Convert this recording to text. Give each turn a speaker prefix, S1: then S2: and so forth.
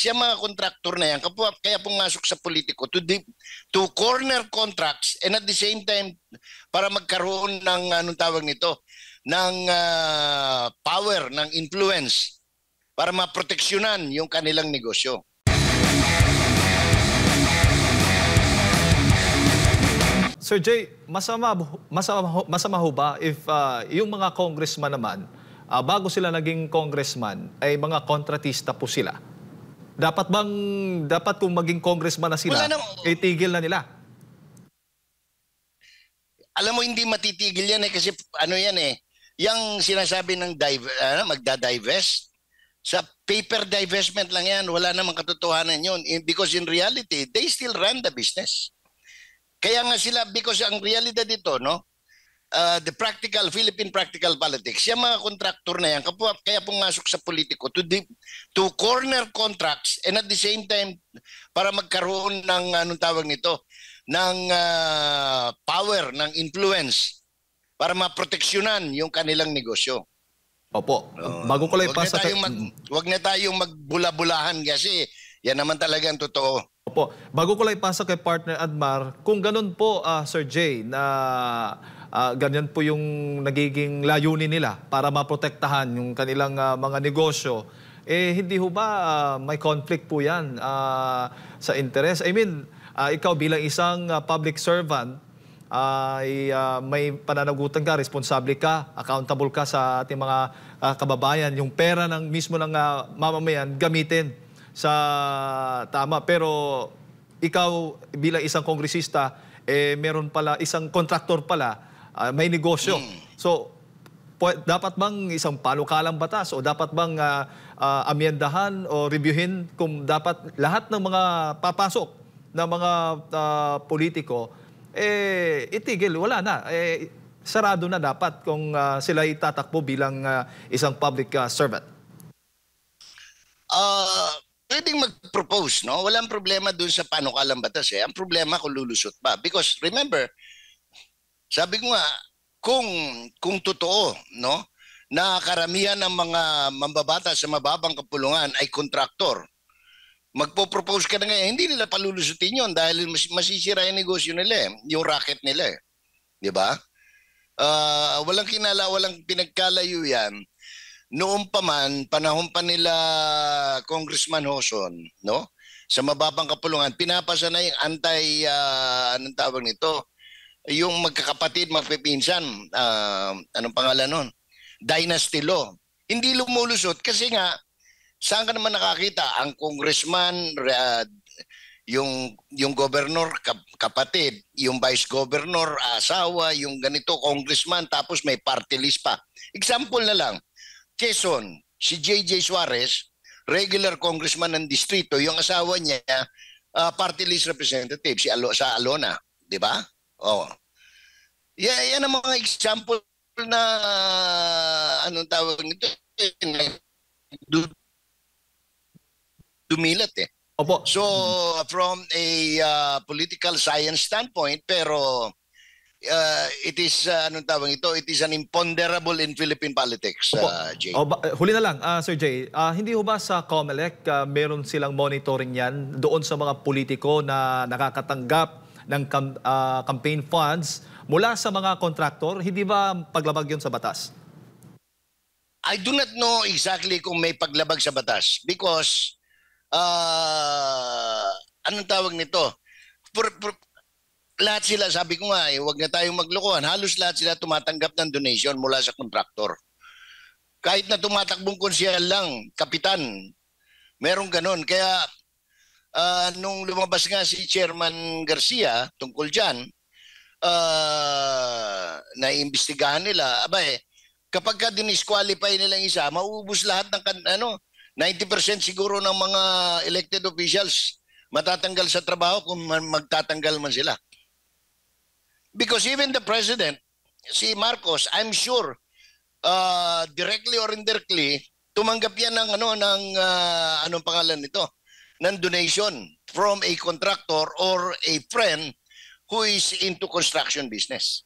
S1: Yung mga kontraktor na yan, kaya pumasok sa politiko to corner contracts and at the same time para magkaroon ng anong tawag nito, ng power, ng influence para maproteksyonan yung kanilang negosyo.
S2: Sir Jay, masama ho ba if yung mga congressman naman, bago sila naging congressman, ay mga kontratista po sila? Dapat kung maging congressman na sila, itigil na nila?
S1: Alam mo, hindi matitigil yan kasi ano yan yung sinasabi ng magda-divest, sa paper divestment lang yan, wala namang katotohanan yun. Because in reality, they still run the business. Kaya nga sila, because ang realidad dito, no? The Philippine practical politics, yung mga kontraktor na yan, kaya pumasok sa politiko to corner contracts and at the same time para magkaroon ng anong tawag nito, ng power, ng influence para maproteksyonan yung kanilang negosyo.
S2: Opo. Bago ko lang ipasa...
S1: Wag na tayong magbula-bulahan kasi yan naman talaga ang totoo.
S2: Opo. Bago ko lang ipasa kay partner Admar, kung ganun po, Sir Jay, na ganyan po yung nagiging layunin nila para maprotektahan yung kanilang mga negosyo, hindi ho ba may conflict po yan sa interest? I mean, ikaw bilang isang public servant, may pananagutan ka, responsable ka, accountable ka sa ating mga kababayan. Yung pera ng mismo ng mamamayan gamitin sa tama. Pero ikaw bilang isang kongresista, meron pala isang kontraktor pala, may negosyo. So, dapat bang isang panukalang batas o dapat bang amyendahan o reviewin kung dapat lahat ng mga papasok na mga politiko itigil, wala na. Sarado na dapat kung sila itatakbo bilang isang public servant.
S1: Pwedeng mag-propose, no? Walang problema dun sa panukalang batas. Ang problema kung lulusot pa. Because remember, sabi ko nga, kung totoo, no, na karamihan ng mga mambabata sa mababang kapulungan ay kontraktor, magpo-propose ka na ngayon, hindi nila palulusutin yun dahil masisira yung negosyo nila, yung racket nila. Di ba? Walang pinagkalayo yan. Noon pa man, panahon pa nila Congressman Hoson, no? Sa mababang kapulungan, pinapasa na yung anong tawag nito? Yung magkakapatid, magpipinsan, anong pangalan nun? Dynasty law. Hindi lumulusot kasi nga, saan ka naman nakakita? Ang congressman, yung governor, kapatid, yung vice governor, asawa, yung ganito, congressman, tapos may party list pa. Example na lang, Quezon, si J.J. Suarez, regular congressman ng distrito, yung asawa niya, party list representative, sa Alona, di ba? Oh. Yan ang mga example na anong tawag nito, dumilat
S2: Opo.
S1: So from a political science standpoint, pero it is anong tawag ito, it is an imponderable in Philippine politics, Jay.
S2: Huli na lang, Sir Jay, hindi ho ba sa COMELEC meron silang monitoring yan doon sa mga politiko na nakakatanggap ng campaign funds mula sa mga kontraktor? Hindi ba paglabag yun sa batas?
S1: I do not know exactly kung may paglabag sa batas because anong tawag nito? Lahat sila, sabi ko nga, huwag na tayong maglokohan. Halos lahat sila tumatanggap ng donation mula sa kontraktor. Kahit na tumatakbong konsyel lang, kapitan, merong ganon. Kaya nung lumabas nga si Chairman Garcia tungkol dyan, naiimbestigahan nila, kapag ka dinisqualify nilang isa, mauubos lahat ng 90% siguro ng mga elected officials matatanggal sa trabaho kung magtatanggal man sila. Because even the president, si Marcos, I'm sure, directly or indirectly, tumanggap yan ng anong pangalan nito, ng donation from a contractor or a friend who is into construction business.